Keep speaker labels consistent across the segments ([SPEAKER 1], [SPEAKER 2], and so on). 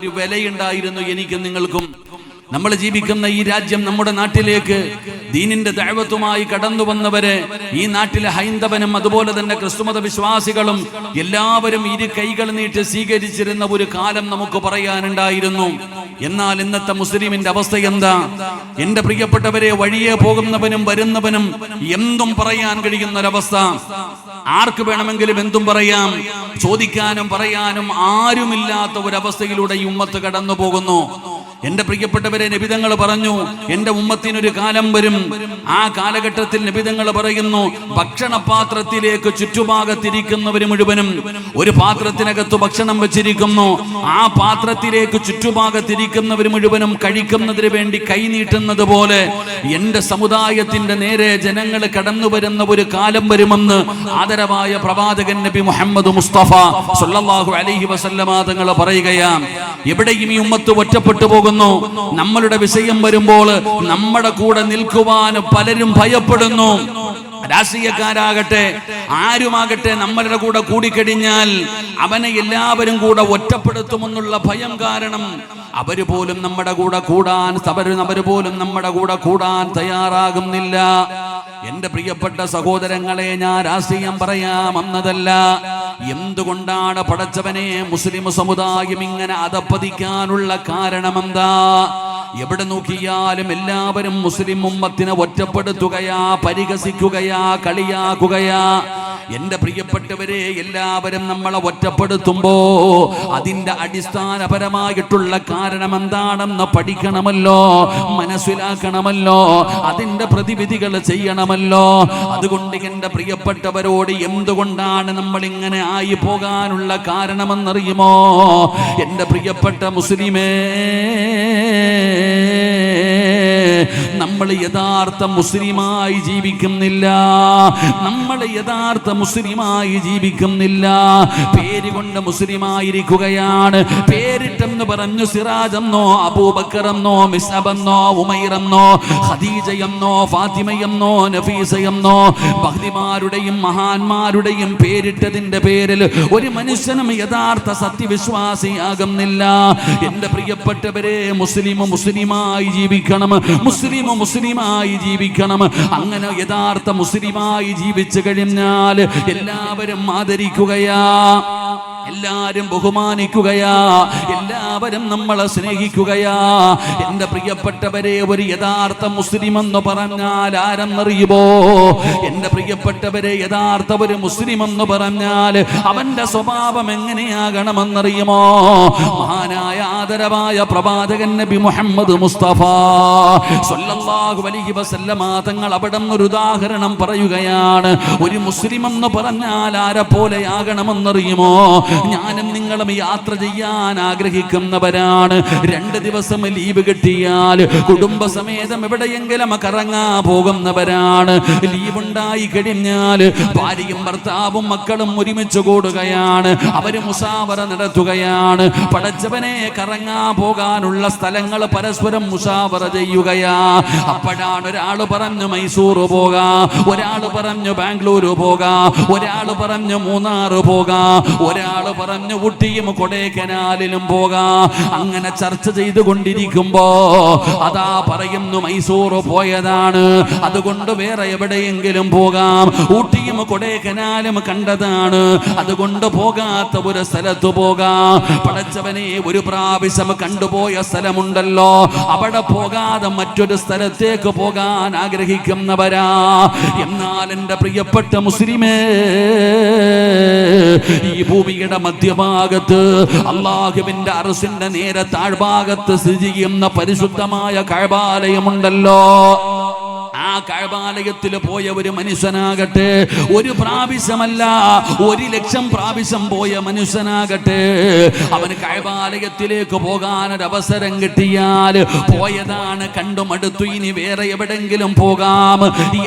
[SPEAKER 1] ഒരു വിലയുണ്ടായിരുന്നു എനിക്കും നിങ്ങൾക്കും. നമ്മൾ ജീവിക്കുന്ന ഈ രാജ്യം, നമ്മുടെ നാട്ടിലേക്ക് ദീനിന്റെ ദഅവത്തുമായി കടന്നു വന്നവരെ, ഈ നാട്ടിലെ ഹൈന്ദവനും അതുപോലെ തന്നെ ക്രിസ്തുമത വിശ്വാസികളും എല്ലാവരും ഇരു കൈകൾ നീട്ടി സ്വീകരിച്ചിരുന്ന ഒരു കാലം നമുക്ക് പറയാനുണ്ടായിരുന്നു. എന്നാൽ ഇന്നത്തെ മുസ്ലിമിന്റെ അവസ്ഥ എന്താ? എന്റെ പ്രിയപ്പെട്ടവരെ, വഴിയെ പോകുന്നവനും വരുന്നവനും എന്തും പറയാൻ കഴിയുന്ന ഒരവസ്ഥ. ആർക്ക് വേണമെങ്കിലും എന്തും പറയാം. ചോദിക്കാനും പറയാനും ആരുമില്ലാത്ത ഒരവസ്ഥയിലൂടെ ഈ ഉമ്മത്ത് കടന്നു പോകുന്നു. എന്റെ പ്രിയപ്പെട്ടവരെ, നബിതങ്ങൾ പറഞ്ഞു, എന്റെ ഉമ്മത്തിനൊരു കാലം വരും. ആ കാലഘട്ടത്തിൽ നബിതങ്ങൾ പറയുന്നു, ഭക്ഷണപാത്രത്തിലേക്ക് ചുറ്റുഭാഗത്തിരിക്കുന്നവർ മുഴുവനും ഒരു പാത്രത്തിനകത്ത് ഭക്ഷണം വെച്ചിരിക്കുന്നു. ആ പാത്രത്തിലേക്ക് ചുറ്റുഭാഗത്തിരിക്കുന്നവർ മുഴുവനും കഴിക്കുന്നതിന് വേണ്ടി കൈനീട്ടുന്നത് പോലെ എന്റെ സമുദായത്തിന്റെ നേരെ ജനങ്ങൾ കടന്നു വരുന്ന ഒരു കാലം വരുമെന്ന് ആദരവായ പ്രവാചകൻ നബി മുഹമ്മദ് മുസ്തഫ സല്ലല്ലാഹു അലൈഹി വസല്ലമ തങ്ങൾ പറയുകയാണ്. എവിടെയും ഈ ഉമ്മത്ത് ഒറ്റപ്പെട്ടു പോകുന്നു. നമ്മളുടെ വിഷയം വരുമ്പോൾ നമ്മുടെ കൂടെ നിൽക്കുവാൻ പലരും ഭയപ്പെടുന്നു. രാഷ്ട്രീയക്കാരാകട്ടെ ആരുമാകട്ടെ, നമ്മളുടെ കൂടെ കൂടിക്കഴിഞ്ഞാൽ അവനെ എല്ലാവരും കൂടെ ഒറ്റപ്പെടുത്തുമെന്നുള്ള ഭയം കാരണം അവര് പോലും നമ്മുടെ കൂടെ കൂടാൻ തയ്യാറാകുന്നില്ല. എന്റെ പ്രിയപ്പെട്ട സഹോദരങ്ങളെ, ഞാൻ രാഷ്ട്രീയം പറയാം എന്നതല്ല. എന്തുകൊണ്ടാണ് പടച്ചവനെ മുസ്ലിം സമുദായം ഇങ്ങനെ അധപ്പതിക്കാനുള്ള കാരണമെന്താ? എവിടെ നോക്കിയാലും എല്ലാവരും മുസ്ലിം ഉമ്മത്തിനെ ഒറ്റപ്പെടുത്തുകയാ, പരിഹസിക്കുകയാ, കളിയാക്കുകയാ. എന്റെ പ്രിയപ്പെട്ടവരെ, എല്ലാവരും നമ്മളെ ഒറ്റപ്പെടുത്തുമ്പോ അതിന്റെ അടിസ്ഥാനപരമായിട്ടുള്ള കാരണം എന്താണെന്ന് പഠിക്കണമല്ലോ, മനസ്സിലാക്കണമല്ലോ, അതിന്റെ പ്രതിവിധികൾ ചെയ്യണമല്ലോ. അതുകൊണ്ട് എന്റെ പ്രിയപ്പെട്ടവരോട്, എന്തുകൊണ്ടാണ് നമ്മൾ ഇങ്ങനെ ആയി പോകാനുള്ള കാരണമെന്നറിയുമോ? എന്റെ പ്രിയപ്പെട്ട മുസ്ലിമേ, നമ്മൾ യഥാർത്ഥ മുസ്ലിമായി ജീവിക്കുന്നില്ല. പേര് കൊണ്ട് മുസ്ലിമായിരിക്കുകയാണ്. പേരിട്ടെന്ന് പറഞ്ഞു സിറാജെന്നോ അബൂബക്കറെന്നോ മിസ്അബെന്നോ ഉമൈറെന്നോ ഖദീജയെന്നോ ഫാത്തിമയെന്നോ നഫീസയെന്നോ ഭക്തിമാരുടെയും മഹാന്മാരുടെയും പേരിട്ടതിന്റെ പേരിൽ ഒരു മനുഷ്യനും യഥാർത്ഥ സത്യവിശ്വാസിയാകുന്നില്ല. എന്റെ പ്രിയപ്പെട്ടവരെ, മുസ്ലിമായി ജീവിക്കണം, മുസ്ലിമായി ജീവിക്കണം. അങ്ങനെ യഥാർത്ഥ മുസ്ലിമായി ജീവിച്ചു കഴിഞ്ഞാൽ എല്ലാവരും ആദരിക്കുകയാ, എല്ലാവരും ബഹുമാനിക്കുകയാ, എല്ലാവരും നമ്മളെ സ്നേഹിക്കുകയാ. എന്റെ പ്രിയപ്പെട്ടവരെ, ഒരു യഥാർത്ഥ മുസ്ലിം എന്ന് പറഞ്ഞാൽ ആരെന്നറിയുമോ? എന്റെ പ്രിയപ്പെട്ടവരെ, യഥാർത്ഥ ഒരു മുസ്ലിം എന്ന് പറഞ്ഞാൽ അവന്റെ സ്വഭാവം എങ്ങനെയാകണമെന്നറിയുമോ? മഹാനായ ആദരവായ പ്രവാചകൻ നബി മുഹമ്മദ് മുസ്തഫ സല്ലല്ലാഹു അലൈഹി വസല്ലമ തങ്ങൾ അവിടെ ഒരു ഉദാഹരണം പറയുകയാണ്. ഒരു മുസ്ലിം എന്ന് പറഞ്ഞാൽ ആരെ പോലെയാകണമെന്നറിയുമോ? ഞാനും നിങ്ങളും യാത്ര ചെയ്യാൻ ആഗ്രഹിക്കുന്നവരാണ്. 2 ദിവസം ലീവ് കിട്ടിയാൽ കുടുംബസമേതം എവിടെയെങ്കിലും കറങ്ങാൻ പോകുന്നവരാണ്. ലീവ് ഉണ്ടായി കഴിഞ്ഞാൽ ഭാര്യയും ഭർത്താവും മക്കളും ഒരുമിച്ച് കൂടുകയാണ്. അവര് മുസാവറ നടത്തുകയാണ്. പടച്ചവനെ, കറങ്ങാൻ പോകാനുള്ള സ്ഥലങ്ങൾ പരസ്പരം മുസാവറ ചെയ്യുകയാ. അപ്പോഴാണ് ഒരാൾ പറഞ്ഞു മൈസൂർ പോകാം, ഒരാൾ പറഞ്ഞു ബാംഗ്ലൂർ പോകാം, ഒരാൾ പറഞ്ഞു മൂന്നാർ പോകാം, ഒരാൾ പറഞ്ഞു ഊട്ടിയും കൊടൈക്കനാലിലും പോകാം. അങ്ങനെ ചർച്ച ചെയ്തുകൊണ്ടിരിക്കുമ്പോ അതാ പറയുന്നു മൈസൂർ പോയതാണ്, അതുകൊണ്ട് വേറെ എവിടെയെങ്കിലും പോകാം. ഊട്ടിയും കൊടൈക്കനാലും കണ്ടതാണ്, അതുകൊണ്ട് പോകാത്ത ഒരു സ്ഥലത്ത് പോകാം. പടച്ചവനെ, ഒരു പ്രാവശ്യം കണ്ടുപോയ സ്ഥലമുണ്ടല്ലോ, അവിടെ പോകാതെ മറ്റൊരു സ്ഥലത്തേക്ക് പോകാൻ ആഗ്രഹിക്കുന്നവരാ. എന്നാൽ എന്റെ പ്രിയപ്പെട്ട മുസ്ലിമേ, ഈ ഭൂമിയുടെ മധ്യഭാഗത്ത് അല്ലാഹുവിന്റെ അർശിന്റെ നേരെ താഴ്ഭാഗത്ത് സ്ഥിതി ചെയ്യുന്ന പരിശുദ്ധമായ കഅബാലയമുണ്ടല്ലോ. ആ കഅബാലയത്തിൽ പോയ ഒരു മനുഷ്യനാകട്ടെ, ഒരു പ്രാവശ്യമല്ല 1,00,000 പ്രാവശ്യം പോയ മനുഷ്യനാകട്ടെ, അവന് കഅബാലയത്തിലേക്ക് പോകാൻ ഒരു അവസരം കിട്ടിയാൽ പോയതാണ്, കണ്ടുമടുത്തു, ഇനി വേറെ എവിടെങ്കിലും പോകാം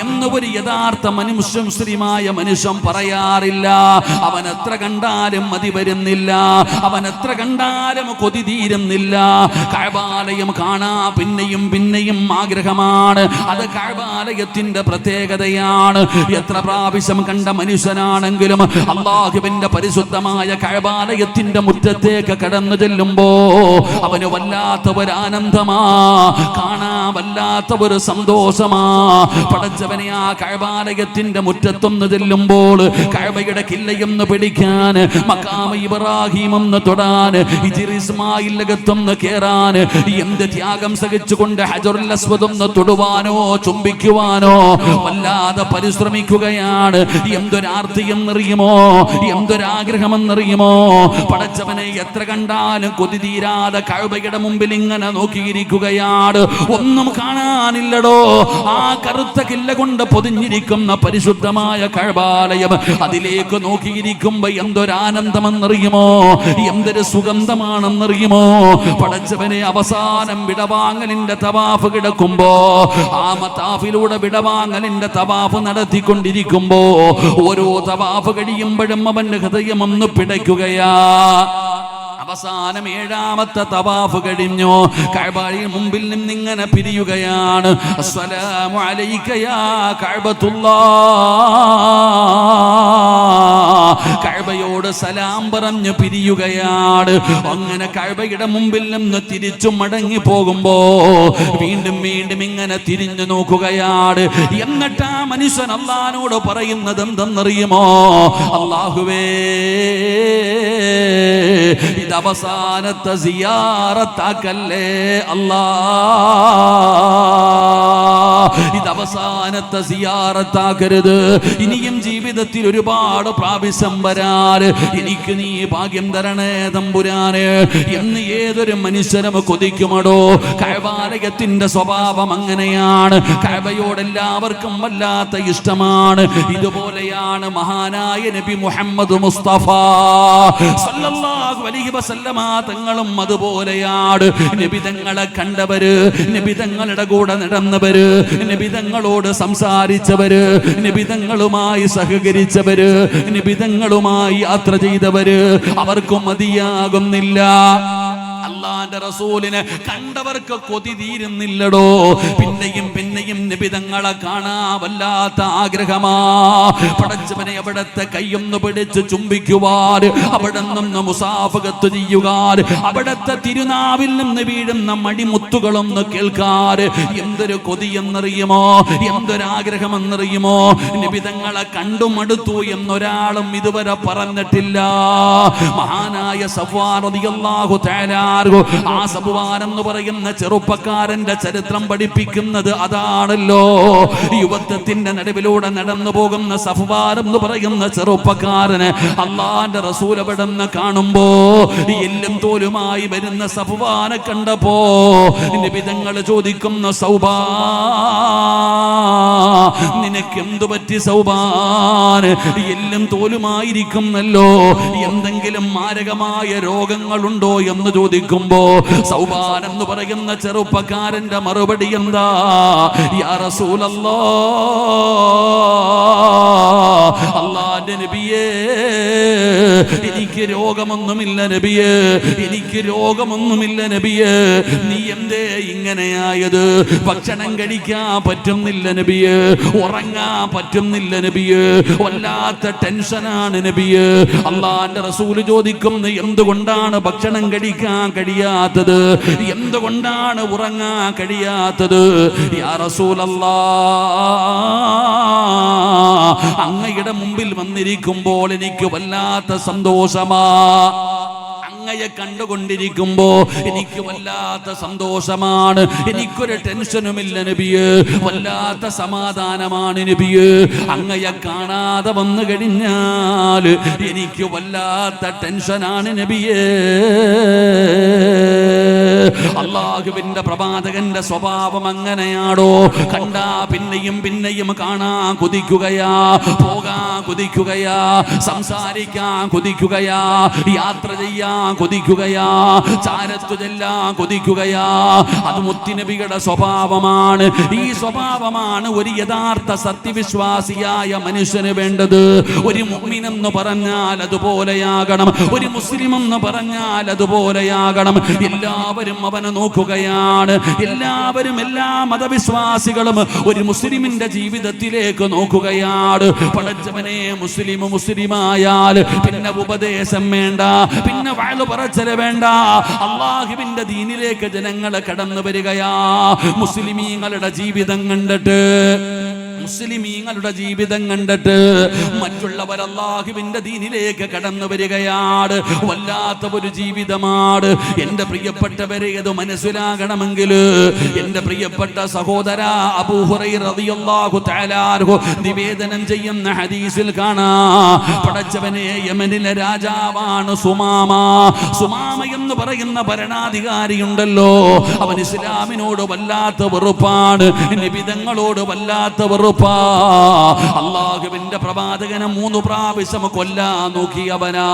[SPEAKER 1] എന്ന് ഒരു യഥാർത്ഥ മുസ്ലിമായ മനുഷ്യൻ പറയാറില്ല. അവൻ എത്ര കണ്ടാലും മതി വരുന്നില്ല, അവൻ എത്ര കണ്ടാലും കൊതി തീരുന്നില്ല. കഅബാലയം കാണാ പിന്നെയും പിന്നെയും ആഗ്രഹമാണ്. അത് കഅബ കഅബാലയത്തിന്റെ പ്രത്യേകതയാണ്. എത്ര പ്രാവശ്യം കണ്ട മനുഷ്യനാണെങ്കിലും അല്ലാഹുവിന്റെ പരിശുദ്ധമായ കഅബാലയത്തിന്റെ മുറ്റത്തേക്ക് കടന്നു ചെല്ലുമ്പോ അവന് വല്ലാത്ത ഒരു ആനന്ദമാ, കാണാൻ വല്ലാത്ത ഒരു സന്തോഷമാ. പടച്ചവനെ ആ കഅബാലയത്തിന്റെ മുറ്റത്തൊന്ന് ചെല്ലുമ്പോൾ കഅബയുടെ കില്ലയൊന്ന് പിടിക്കാൻ, മഖാമ ഇബ്രാഹിം ഒന്ന് തൊടാൻ, ഹിജ്ർ ഇസ്മായിലകത്തൊന്ന് കേറാൻ, എന്ത് ത്യാഗം സഹിച്ചുകൊണ്ട് ഹജറുൽ അസ്വദ് ഒന്ന് തൊടുവാനോ ചുംബിക്കുവാനോ വല്ലാതെ പരിശ്രമിക്കുകയാണ്. എന്തൊരാർത്തി എന്നറിയുമോ, എന്തൊരാഗ്രഹം എന്നറിയുമോ? പടച്ചവനെ എത്ര കണ്ടാലും കൊതി തീരാതെ കഅബയുടെ മുമ്പിൽ ഇങ്ങനെ നോക്കിയിരിക്കുകയാണ്. ഒന്നും കാണാനില്ലടോ. ആ കറുത്ത കില്ല കൊണ്ട് പൊതിഞ്ഞിരിക്കുന്ന പരിശുദ്ധമായ കഅബാലയം, അതിലേക്ക് നോക്കിയിരിക്കുമ്പോ എന്തൊരാനന്ദമെന്നറിയുമോ, എന്തൊരു സുഗന്ധമാണെന്നറിയുമോ? പടച്ചവനെ അവസാനം വിടവാങ്ങലിന്റെ തവാഫ് കിടക്കുമ്പോ, ആ മതാഫിലൂടെ വിടവാങ്ങലിന്റെ തവാഫ് നടത്തിക്കൊണ്ടിരിക്കുമ്പോ ഓരോ തവാഫ് കഴിയുമ്പോഴും അവന്റെ ഹൃദയം ഒന്ന് പിടയ്ക്കുകയാ. അവസാനം ഏഴാമത്തെ തവാഫ് കഴിഞ്ഞു, കഅബയുടെ മുമ്പിൽ നിന്നിങ്ങനെ പിരിയുകയാണ്. അസ്സലാമു അലൈക യാ കഅബത്തുല്ലാഹ്, കഅബയോട് സലാം പറഞ്ഞു പിരിയുകയാണ്. അങ്ങനെ കഅബയുടെ മുമ്പിൽ നിന്ന് തിരിച്ചു മടങ്ങി പോകുമ്പോ വീണ്ടും വീണ്ടും ഇങ്ങനെ തിരിഞ്ഞു നോക്കുകയാണ്. എന്നിട്ട് ആ മനുഷ്യൻ അല്ലാഹുവോട് പറയുന്നത് എന്തെന്നറിയുമോ? അല്ലാഹുവേ, അവസാനത്തെ സിയാറത്താക്കല്ലേ അല്ലാ, ഇത് അവസാനത്തെ സിയാറത്താക്കരുത്. ഇനിയും ജീവിതത്തിൽ ഒരുപാട് പ്രാവശ്യം വരാൻ എനിക്ക് നീ ഭാഗ്യം തരണേ തമ്പുരാന് എന്ന് ഏതൊരു മനുഷ്യനും കൊതിക്കുമടോ. കഅബാലയത്തിന്റെ സ്വഭാവം അങ്ങനെയാണ്. കഅബയോട് എല്ലാവർക്കും വല്ലാത്ത ഇഷ്ടമാണ്. ഇതുപോലെയാണ് മഹാനായ നബി മുഹമ്മദ് മുസ്തഫ സല്ലല്ലാഹു അലൈഹി വസല്ലമ തങ്ങളും അതുപോലെയാണ്. നബി തങ്ങളെ കണ്ടവര്, നബി തങ്ങളുടെ കൂടെ നടന്നവര്, നബി തങ്ങളോട് സംസാരിച്ചവര്, നബി തങ്ങളുമായി സഹകരിച്ചവര്, നബി തങ്ങളുമായി യാത്ര ചെയ്തവര്, അവർക്കും മതിയാകുന്നില്ല. അല്ലാഹുവിന്റെ റസൂലിനെ കണ്ടവർക്ക് കൊതി തീരുന്നില്ലടോ. പിന്നെയും പിന്നെയും നബി തങ്ങളെ കാണാൻ വല്ലാത്ത ആഗ്രഹമാ. പടച്ചവനെ അവിടത്തെ കൈയൊന്ന് പിടിച്ച് ചുംബിക്കുവാൻ, അവിടെ നിന്ന് മുസാഫഹത്ത് ചെയ്യുവാൻ, അവിടത്തെ തിരുനാവിൽ നിന്ന് വീഴുന്ന മണിമുത്തുകളൊന്ന് കേൾക്കാൻ എന്തൊരു കൊതിയെന്നറിയുമോ, എന്തൊരാഗ്രഹമെന്നറിയുമോ? നബി തങ്ങളെ കണ്ടു മടുത്തു എന്നൊരാളും ഇതുവരെ പറഞ്ഞിട്ടില്ല. മഹാനായ സഫ്വാൻ റളിയല്ലാഹു തആല, ആ സഫ്വാൻ എന്ന് പറയുന്ന ചെറുപ്പക്കാരന്റെ ചരിത്രം പഠിപ്പിക്കുന്നത് അതാണല്ലോ. യുവത്വത്തിന്റെ നടുവിലൂടെ നടന്നു പോകുന്ന സഫ്വാൻ എന്ന് പറയുന്ന ചെറുപ്പക്കാരന് അല്ലാഹുവിന്റെ റസൂൽ അവിടുന്ന് കാണുമ്പോ എല്ലും തോലുമായി വരുന്ന സഫ്വാനെ കണ്ടപ്പോ നബി തങ്ങൾ ചോദിക്കുന്ന, സൗബാൻ നിനക്ക് എന്തു പറ്റി സൗബാൻ? എല്ലും തോലുമായിരിക്കുന്നല്ലോ, എന്തെങ്കിലും മാരകമായ രോഗങ്ങളുണ്ടോ എന്ന് ചോദിക്കുമ്പോ സൗബാൻ എന്ന് പറയുന്ന ചെറുപ്പക്കാരന്റെ മറുപടി എന്താ? യാ റസൂലല്ലാഹ്, അല്ലാഹുവിന്റെ നബിയേ, എനിക്ക് രോഗമൊന്നുമില്ല നബിയേ, എനിക്ക് രോഗമൊന്നുമില്ല നബിയേ. നീ എന്തേ ഇങ്ങനെയായത്? ഭക്ഷണം കഴിക്കാൻ പറ്റുന്നില്ല നബിയേ, ഉറങ്ങാൻ പറ്റുന്നില്ല നബിയേ, വല്ലാത്ത ടെൻഷനാണ് നബിയേ. അല്ലാഹുവിന്റെ റസൂൽ ചോദിക്കുന്നു, എന്തുകൊണ്ടാണ് ഭക്ഷണം കഴിക്കാൻ കഴിയാത്തത്? എന്തുകൊണ്ടാണ് ഉറങ്ങാൻ കഴിയാത്തത്? യാ റസൂലല്ലാഹ്, അങ്ങയുടെ മുമ്പിൽ വന്നിരിക്കുമ്പോൾ എനിക്ക് വല്ലാത്ത സന്തോഷമാ. അങ്ങയെ കണ്ടുകൊണ്ടിരിക്കുമ്പോ എനിക്ക് വല്ലാത്ത സന്തോഷമാണ്. എനിക്കൊരു ടെൻഷനുമില്ല നബിയേ, വല്ലാത്ത സമാധാനമാണ് നബിയേ. അങ്ങയെ കാണാതെ വന്നു കഴിഞ്ഞാൽ എനിക്ക് വല്ലാത്ത ടെൻഷനാണ് നബിയേ. അല്ലാഹുവിന്റെ പ്രവാചകന്റെ സ്വഭാവം അങ്ങനെയാണോ? കണ്ടാ പിന്നെയും പിന്നെയും കാണാൻ കൊതിക്കുകയാ, പോകാൻ കൊതിക്കുകയാ, സംസാരിക്കാൻ കൊതിക്കുകയാ, യാത്ര ചെയ്യാൻ കൊതിക്കുകയാ, ചാരത്തു ചെല്ലാൻ കൊതിക്കുകയാ. അത് മുത്തുനബിയുടെ സ്വഭാവമാണ്. ഈ സ്വഭാവമാണ് ഒരു യഥാർത്ഥ സത്യവിശ്വാസിയായ മനുഷ്യന് വേണ്ടത്. ഒരു മുഅ്മിൻ എന്ന് പറഞ്ഞാൽ അതുപോലെയാകണം, ഒരു മുസ്ലിം എന്ന് പറഞ്ഞാൽ അതുപോലെയാകണം. എല്ലാവരും അവനെ നോക്കുക, നോക്കുകയാണ്. എല്ലാവരും, എല്ലാ മതവിശ്വാസികളും ഒരു മുസ്ലിമിന്റെ ജീവിതത്തിലേക്ക് നോക്കുകയാണ്. പടച്ചവനെ, മുസ്ലിമായാൽ പിന്നെ ഉപദേശം വേണ്ട, പിന്നെ വഅദ് പറച്ചില് വേണ്ട. അല്ലാഹുവിന്റെ ദീനിലേക്ക് ജനങ്ങൾ കടന്നു വരികയാ. മുസ്ലിമീങ്ങളുടെ ജീവിതം കണ്ടിട്ട് മറ്റുള്ളവർ അല്ലാഹുവിന്റെ ദീനിലേക്ക് കടന്നു വരികയാണ്. വല്ലാത്ത ഒരു ജീവിതമാണ്. എന്റെ പ്രിയപ്പെട്ടവരെ, ഇത് മനസ്സിലാകണമെങ്കിൽ എന്റെ പ്രിയപ്പെട്ട സഹോദര, അബൂ ഹുറൈറ റളിയല്ലാഹു തആല അൻഹു നിവേദനം ചെയ്യുന്ന ഹദീസിൽ കാണാം, പടച്ചവനെ, യമനിലെ രാജാവാണ് സുമാമ എന്ന് പറയുന്ന ഭരണാധികാരിയുണ്ടല്ലോ, അവൻ ഇസ്ലാമിനോട് വല്ലാത്ത വെറുപ്പാണ്, നിബിധങ്ങളോട് വല്ലാത്ത വെറുപ്പ്. അല്ലാഹുവിന്റെ പ്രവാചകനെ 3 പ്രാവശ്യം കൊല്ലാൻ നോക്കിയവനാ.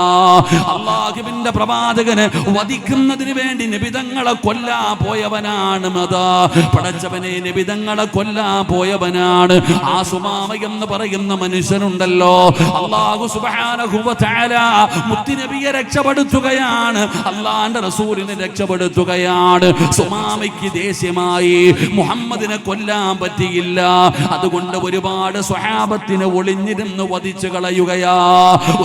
[SPEAKER 1] അല്ലാഹുവിന്റെ പ്രവാചകനെ വധിക്കുന്നതിന് വേണ്ടി നിബിധങ്ങളെ കൊല്ലാൻ പോയവനാണ്. പടച്ചവനെ, നിബിധങ്ങളെ കൊല്ലാൻ പോയവനാണ്. ആ സുമാമ എന്ന് പറയുന്ന മനുഷ്യനുണ്ടല്ലോ, അല്ലാഹു സുബ്ഹാനഹു വ തആല മുത്തുനബിയെ രക്ഷപ്പെടുത്തുകയാണ്, അല്ലാഹുവിന്റെ റസൂലിനെ രക്ഷപ്പെടുത്തുകയാണ്. സുമാമയ്ക്ക് ദേഷ്യമായി, മുഹമ്മദിനെ കൊല്ലാൻ പറ്റിയില്ല. അതുകൊണ്ട് ഒരുപാട് സ്വഹാബത്തിനെ ഒളിഞ്ഞിരുന്ന് വധിച്ചു കളയുകയാ.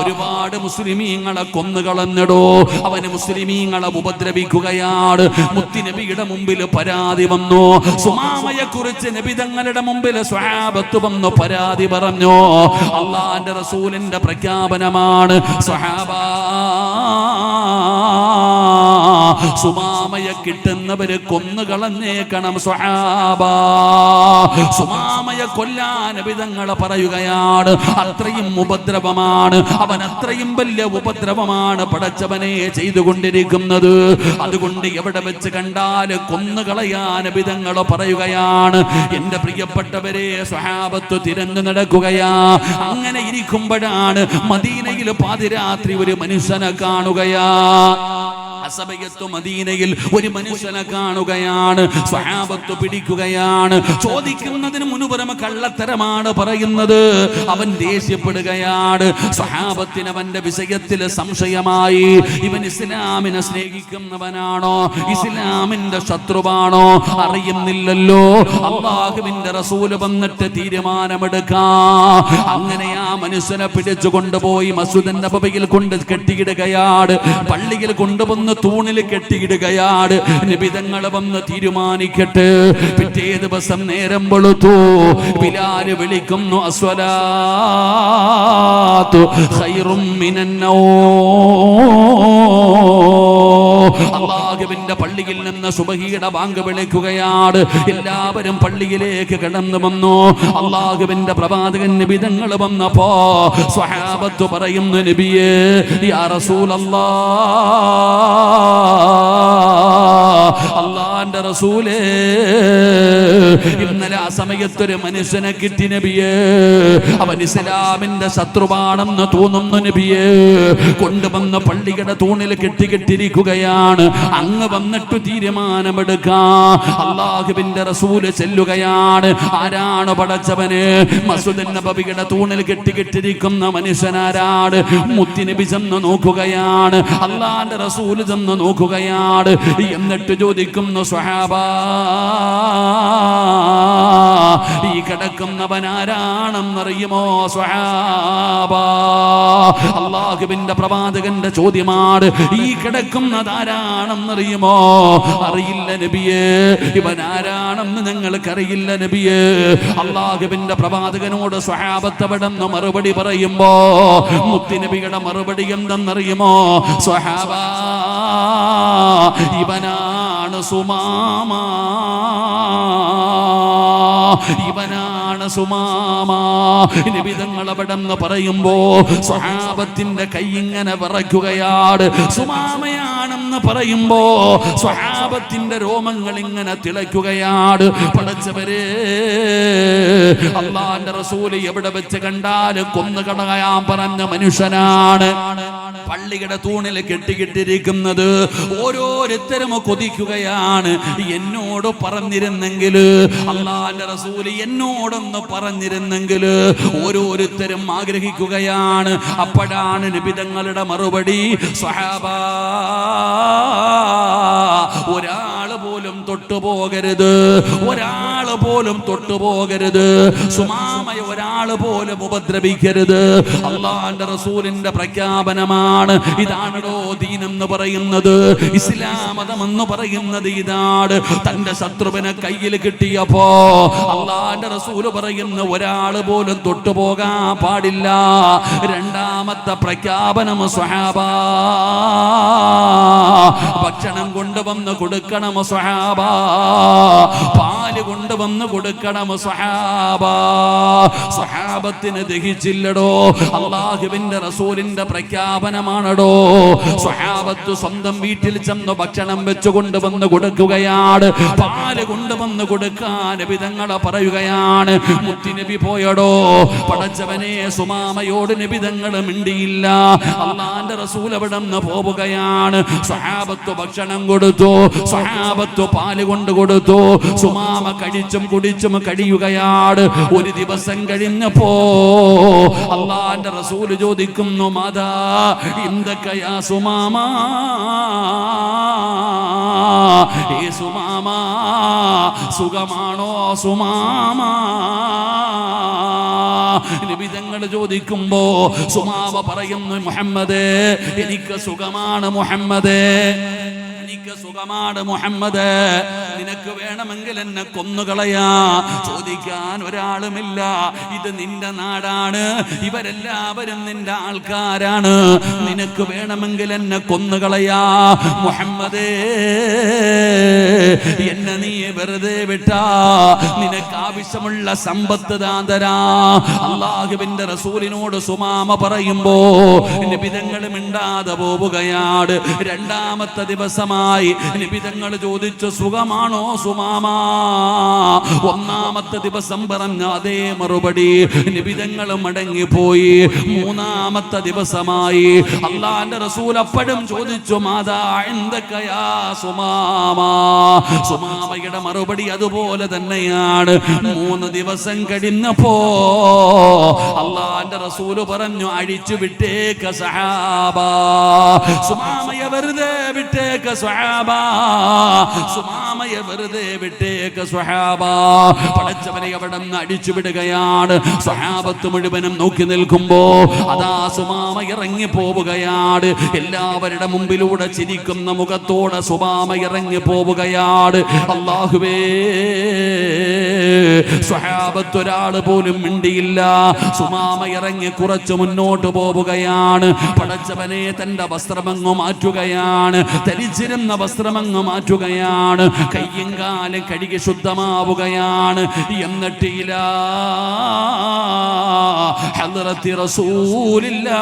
[SPEAKER 1] ഒരുപാട് മുസ്ലിമീങ്ങളെ കൊന്നുകളഞ്ഞടോ. അവന് മുസ്ലിമീങ്ങളെ ഉപദ്രവിക്കുകയാണ്. മുത്തുനബിയുടെ മുമ്പിൽ പരാതി വന്നു. സുമാമയെ കുറിച്ച് നബി തങ്ങളുടെ മുമ്പിൽ സ്വഹാബത്ത് വന്നു പരാതി പറഞ്ഞു. അല്ലാഹുവിന്റെ റസൂലിന്റെ പ്രഖ്യാപനമാണ്, സ്വഹാബാ, സുമാമയെ കിട്ടുന്നവര് കൊന്നുകളഞ്ഞേക്കണം സ്വഹാബാ. സുമാമയെ കൊല്ലാൻ നബി തങ്ങൾ പറയുകയാണ്. അത്രയും ഉപദ്രവമാണ്, അവൻ അത്രയും വലിയ ഉപദ്രവമാണ് പടച്ചവനെ ചെയ്തുകൊണ്ടിരിക്കുന്നത്. അതുകൊണ്ട് എവിടെ വെച്ച് കണ്ടാൽ കൊന്നുകളയാൻ നബി തങ്ങൾ പറയുകയാണ്. എന്റെ പ്രിയപ്പെട്ടവരെ, സ്വഹാബത്ത് തിരഞ്ഞു നടക്കുകയാ. അങ്ങനെ ഇരിക്കുമ്പോഴാണ് മദീനയിൽ പാതിരാത്രി ഒരു മനുഷ്യനെ കാണുകയാ. അസബയത്തു മദീനയിൽ ഒരു മനുഷ്യനെ കാണുകയാണ്. സ്വഹാബത്ത് പിടിക്കുകയാണ്. ചോദിക്കുന്നതിന് മുൻപുറമ കള്ളത്തരമാണ് പറയുന്നത്. അവൻ ദേഷ്യപ്പെടുകയാണ്. സ്വഹാബത്തിന് അവന്റെ വിഷയത്തിൽ സംശയമായി. ഇവൻ ഇസ്ലാമിനെ സ്നേഹിക്കുന്നവനാണോ, ഇസ്ലാമിന്റെ ശത്രുവാണോ അറിയുന്നില്ലല്ലോ. അല്ലാഹുവിന്റെ റസൂല് വന്നിട്ട് തീരുമാനമെടുക്കാം. അങ്ങനെ ആ മനുഷ്യനെ പിടിച്ചു കൊണ്ടുപോയി മസ്ജിദ് നബവിയിൽ കൊണ്ട് കെട്ടിയിടുകയാണ്. പള്ളിയിൽ കൊണ്ടുവന്ന് തൂണിൽ കെട്ടിയിടുകയാണ്. നിബിധങ്ങൾ വന്ന് തീരുമാനിക്കട്ടെ. പിറ്റേ ദിവസം നേരം വെളുത്തു. ബിലാൽ വിളിക്കുന്നു, അസ്വലാത്തു ഖൈറും മിനൻ നൗം. അല്ലാഹുവിന്റെ പള്ളിയിൽ നിന്ന് സുബഹിയുടെ ബാങ്ക് വിളിക്കുകയാണ്. എല്ലാവരും പള്ളിയിലേക്ക് കടന്നു വന്നു. അല്ലാഹുവിന്റെ പ്രവാചകൻ നിബിധങ്ങൾ വന്നപ്പോ സ്വഹാബത്ത് പറയുന്നു, നബിയേ, യാ റസൂലല്ലാഹ്, അല്ലാഹുവിന്റെ റസൂലേ, ഇന്നലെ ആ സമയത്തൊരു മനുഷ്യനെ കിട്ടി നബിയേ. അവൻ ഇസ്ലാമിന്റെ ശത്രുവാണെന്ന് തോന്നുന്നു നബിയേ. കൊണ്ടുവന്ന പള്ളിയുടെ തൂണിൽ കെട്ടിയിരിക്കുകയാണ്. അങ്ങ് വന്നിട്ട് തീരുമാനമെടുക്കാം. അല്ലാഹുവിന്റെ റസൂല് ചെല്ലുകയാണ്. ആരാണ് പടച്ചവന്? മസ്ജിദ് നബവിയുടെ തൂണിൽ കെട്ടിയിരിക്കുന്ന മനുഷ്യനാരാണ്? മുത്തുനബി ചെന്ന് നോക്കുകയാണ്. അല്ലാഹുവിന്റെ റസൂല് ചെന്ന് നോക്കുകയാണ്. എന്നിട്ട് ചോദിക്കുന്നു, സ്വഹാബാ, ഈ കിടക്കുന്നവനാരാണെന്നറിയുമോ സ്വഹാബാ? അല്ലാഹുവിന്റെ പ്രവാചകന്റെ ചോദ്യമാണ്. ഈ കിടക്കുന്നതാരാണെന്നറിയുമോ? അറിയില്ല നബിയേ. ഇവനാരാണെന്ന് ഞങ്ങൾക്കറിയില്ല നബിയേ. അല്ലാഹുവിന്റെ പ്രവാചകനോട് സ്വഹാബത്ത് അവിടെന്ന് മറുപടി പറയുമ്പോ മുത്തുനബിയുടെ മറുപടി എന്തെന്നറിയുമോ? സ്വഹാബാ, ഇവനാണ് സുമാമ, ഇവനാണ് സുമാമ. നിബിധങ്ങൾ അവിടെന്ന് പറയുമ്പോ സ്വഹാബത്തിന്റെ കൈ ഇങ്ങനെ വിറയ്ക്കുകയാണ്. സുമാമയാണെന്ന് പറയുമ്പോ സ്വഹാബത്തിന്റെ രോമങ്ങൾ ഇങ്ങനെ തിളയ്ക്കുകയാണ്. പടച്ചവരെ, അല്ലാഹുവിന്റെ റസൂല് എവിടെ വെച്ച് കണ്ടാലും കൊന്നുകളയാൻ പറഞ്ഞ മനുഷ്യനാണ്. പള്ളിയുടെ തൂണിൽ കെട്ടിയിരിക്കുന്നത്. ഓരോരുത്തരും കൊതിക്കുകയാണ്, എന്നോട് പറഞ്ഞിരുന്നെങ്കിൽ, അല്ലാഹുവിന്റെ റസൂല് എന്നോടൊന്ന് പറഞ്ഞിരുന്നെങ്കിൽ. ഓരോരുത്തരും ആഗ്രഹിക്കുകയാണ്. അപ്പോഴാണ് നിബിധങ്ങളുടെ മറുപടി, സ്വഹാബാ, ഒരാൾ ഒരാള് പോലും തൊട്ടുപോകരുത്, ഒരാള് പോലും തൊട്ടുപോകരുത്. സുമാമയെ ഒരാള് പോലും ഉപദ്രവിക്കരുത്. അള്ളാന്റെ റസൂലിന്റെ പ്രഖ്യാപനമാണ്. ഇതാണോ ദീനെന്ന് പറയുന്നത്, ഇസ്ലാം മതമെന്ന് പറയുന്നത് ഇതാണ്. തന്റെ ശത്രുവിനെ കയ്യിൽ കിട്ടിയപ്പോ അള്ളാന്റെ റസൂല് പറയുന്ന ഒരാള് പോലും തൊട്ടുപോകാൻ പാടില്ല. രണ്ടാമത്തെ പ്രഖ്യാപനം സ്വഹാബാ, ഭക്ഷണം കൊണ്ടുവന്ന് കൊടുക്കണം സ്വഹാബാ, പാല് കൊണ്ടുവന്ന് കൊടുക്കണം സ്വഹാബാ. സ്വഹാബത്തിന് ദഹിച്ചില്ലടോ, അള്ളാഹുവിന്റെ റസൂലിന്റെ പ്രഖ്യാപനമാണടോ. സ്വഹാബത്ത് സ്വന്തം വീട്ടിൽ ചെന്ന് ഭക്ഷണം വെച്ച് കൊണ്ടുവന്ന് കൊടുക്കുകയാണ്, പാല് കൊണ്ടുവന്ന് കൊടുക്കാൻ നബി തങ്ങളെ പറയുകയാണ്. മുത്തുനബി പോയടോ, പടച്ചവനെ സുമാമയോട് നബി തങ്ങൾ മിണ്ടിയില്ല. അള്ളാന്റെ റസൂൽ അവിടെ നിന്ന് പോവുകയാണ്. സ്വഹാബത്ത് ഭക്ഷണം കൊടുത്തു, സ്വഹാബത്ത് പാല് കൊണ്ട് കൊടുത്തു. സുമാമ കഴിച്ചും കുടിച്ചും കഴിയുകയാണ്. ഒരു ദിവസം കഴിഞ്ഞപ്പോ അള്ളാന്റെ റസൂല് ചോദിക്കുന്നു, മാതാ ഇന്ദക്കയാ സുമാമ, ഏ സുമാമ സുഖമാണോ സുമാമ? നബി തങ്ങൾ ചോദിക്കുമ്പോ സുമാമ പറയുന്നു, മുഹമ്മദേ എനിക്ക് സുഖമാണ് മുഹമ്മദേ, എനിക്ക് സുഖമാണ് മുഹമ്മദ്, നിനക്ക് വേണമെങ്കിൽ എന്നെ കൊന്നുകളയാ, ചോദിക്കാൻ ഒരാളുമില്ല. ഇത് നിന്റെ നാടാണ്, ഇവരെല്ലാവരും നിന്റെ ആൾക്കാരാണ്, നിനക്ക് വേണമെങ്കിൽ എന്നെ കൊന്നുകളയാ മുഹമ്മദേ. എന്നെ നീ വെറുതെ വിട്ടാ നിനക്ക് ആവശ്യമുള്ള സമ്പത്ത് താന്തരാ. അള്ളാഹുവിന്റെ റസൂലിനോട് സുമാമ പറയുമ്പോ നബി തങ്ങൾ മിണ്ടാതെ പോവുകയാണ്. രണ്ടാമത്തെ ദിവസമായി നബി തങ്ങൾ ചോദിച്ചു, സുഖമാണോ സുമാമ? ഒന്നാമത്തെ ദിവസം പറഞ്ഞ അതേ മറുപടി, നബി തങ്ങൾ മടങ്ങിപ്പോയി. മൂന്നാമത്തെ ദിവസമായി അള്ളാന്റെ റസൂൽ അപ്പോഴും ചോദിച്ചു, മാതാ എന്തൊക്കെയാ സുമാമ? സുമാമയുടെ മറുപടി അതുപോലെ തന്നെയാണ്. 3 ദിവസം കഴിഞ്ഞപ്പോ അള്ളാന്റെ റസൂല് പറഞ്ഞു, അഴിച്ചു വിട്ടേക്ക സഹാബാ, സുമാമയെ വെറുതെ വിട്ടേക്ക സ്വഹാബാ, സുമാമയെ വെറുതെ വിട്ടേക്ക സ്വഹാബാ. പടച്ചവനെ അവിടെ നിന്ന് അടിച്ചു വിടുകയാണ്. സ്വഹാബത്ത് മുഴുവനും നോക്കി നിൽക്കുമ്പോ അതാ സുമാമ ഇറങ്ങി പോവുകയാണ്. എല്ലാവരുടെ മുമ്പിലൂടെ ചിരിക്കുന്ന മുഖത്തോടെ സുമാമ ഇറങ്ങി പോവുകയാണ്. അല്ലാഹുവേ, സ്വഹാബത്ത് ഒരാൾ പോലും മിണ്ടിയില്ല. സുമാമ ഇറങ്ങി കുറച്ച് മുന്നോട്ട് പോവുകയാണ്. പടച്ചവനെ തന്റെ വസ്ത്രമങ്ങ് മാറ്റുകയാണ്, ധരിച്ചിരുന്ന വസ്ത്രമങ്ങ് മാറ്റുകയാണ്, കയ്യും കാലും കഴുകി ശുദ്ധമാവുകയാണ്. എന്നിട്ട് ഇലാ ഹദ്റത്തി റസൂലില്ലാഹ്,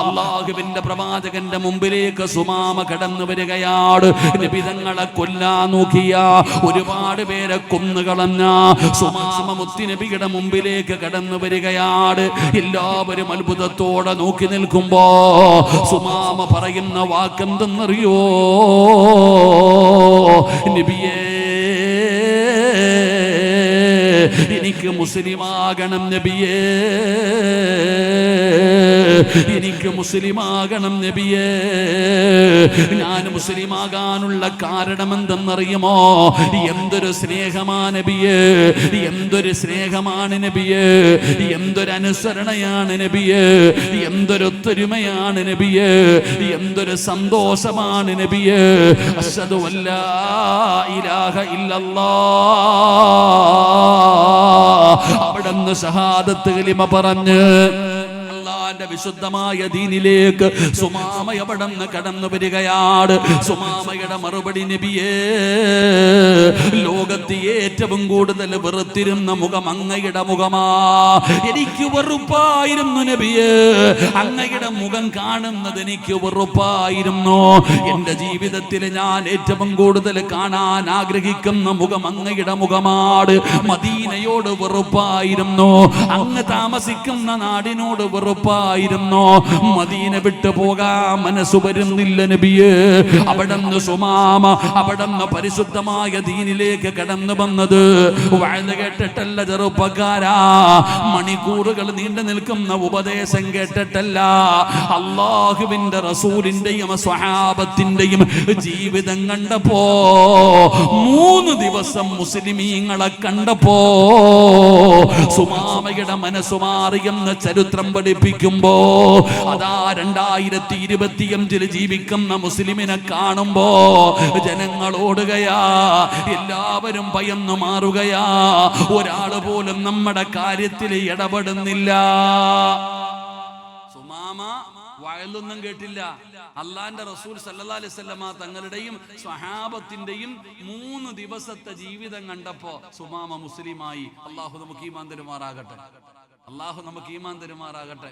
[SPEAKER 1] അല്ലാഹുവിന്റെ പ്രവാചകന്റെ മുമ്പിലേക്ക് സുമാമ കടന്നു വരികയാണ്. നബി തങ്ങളെ കൊല്ലാൻ നോക്കിയ ഒരുപാട് പേരെ കൊന്നുകളഞ്ഞ സുമാമ മുത്തുനബിയുടെ മുമ്പിലേക്ക് കടന്നു വരികയാണ്. എല്ലാവരും അത്ഭുതത്തോടെ നോക്കി നിൽക്കുമ്പോ സുമാമ പറയുന്ന വാക്കെന്തെന്നറിയോ? നബിയേ, എനിക്ക് മുസ്ലിമാകണം നബിയേ, എനിക്ക് മുസ്ലിമാകണം നബിയേ. ഞാൻ മുസ്ലിമാകാനുള്ള കാരണം എന്തെന്നറിയുമോ? എന്തൊരു സ്നേഹമാണ് നബിയേ, എന്തൊരു സ്നേഹമാണ് നബിയേ, എന്തൊരു അനുസരണയാണ് നബിയേ, എന്തൊരു ഒത്തൊരുമയാണ് നബിയേ, എന്തൊരു സന്തോഷമാണ് നബിയേ. അശ്ഹദു അല്ലാ ഇലാഹ ഇല്ലല്ലാഹ്, അവിടുന്ന് ഷഹാദത്ത് കലിമ പറഞ്ഞ് വിശുദ്ധമായ ദീനിലേക്ക് സുമാമ എവിടെന്ന് കടന്നു വരികയാണ്. സുമാമയുടെ മറുപടി, നബിയേ, ലോകത്ത് ഏറ്റവും കൂടുതൽ വെറുത്തിരുന്ന മുഖം അങ്ങയുടെ മുഖമാ. എനിക്ക് വെറുപ്പായിരുന്നു നബിയേ, അങ്ങയുടെ മുഖം കാണുന്നത് എനിക്ക് വെറുപ്പായിരുന്നു. എന്റെ ജീവിതത്തിൽ ഞാൻ ഏറ്റവും കൂടുതൽ കാണാൻ ആഗ്രഹിക്കുന്ന മുഖം അങ്ങയുടെ മുഖമാണ്. മദീനയോട് വെറുപ്പായിരുന്നു, അങ്ങ് താമസിക്കുന്ന നാടിനോട് വെറുപ്പായിരുന്നു, മദീന വിട്ടു പോകാൻ മനസ്സ് വരുന്നില്ല നബിയേ. അവിടുന്ന് സുമാമ അവിടുന്ന് പരിശുദ്ധമായ ദീനിലേക്ക് കടന്നു വന്നത് വഅദ് കേട്ടിട്ടല്ല ചെറുപ്പക്കാരാ, മണിക്കൂറുകൾ നീണ്ടു നിൽക്കുന്ന ഉപദേശം കേട്ടിട്ടല്ല. അല്ലാഹുവിന്റെ റസൂലിന്റെയും സ്വഹാബത്തിന്റെയും ജീവിതം കണ്ടപ്പോ, 3 ദിവസം മുസ്ലിമീങ്ങളെ കണ്ടപ്പോ സുമാമയുടെ മനസ്സ് മാറിയെന്ന് ചരിത്രം പഠിപ്പിക്കുമ്പോ, അതാ 2025 ജീവിക്കുന്ന മുസ്ലിമിനെ കാണുമ്പോ ജനങ്ങൾ ഓടുകയാ, എല്ലാവരും ഭയന്നു മാറുകയാ. ഒരാൾ പോലും നമ്മുടെ കാര്യത്തിൽ ഇടപെടുന്നില്ല. സുമാമ വയലൊന്നും കേട്ടില്ല. അള്ളാന്റെ റസൂൽ സല്ലല്ലാഹു അലൈഹി വസല്ലമ തങ്ങളുടെയും സ്വഹാബത്തിന്റെയും 3 ദിവസത്തെ ജീവിതം കണ്ടപ്പോ സുമാമ മുസ്ലിമായി. അള്ളാഹു നമുക്ക് ഈമാൻ തരുമാറാകട്ടെ. അള്ളാഹു നമുക്ക് ഈമാൻ തരുമാറാകട്ടെ.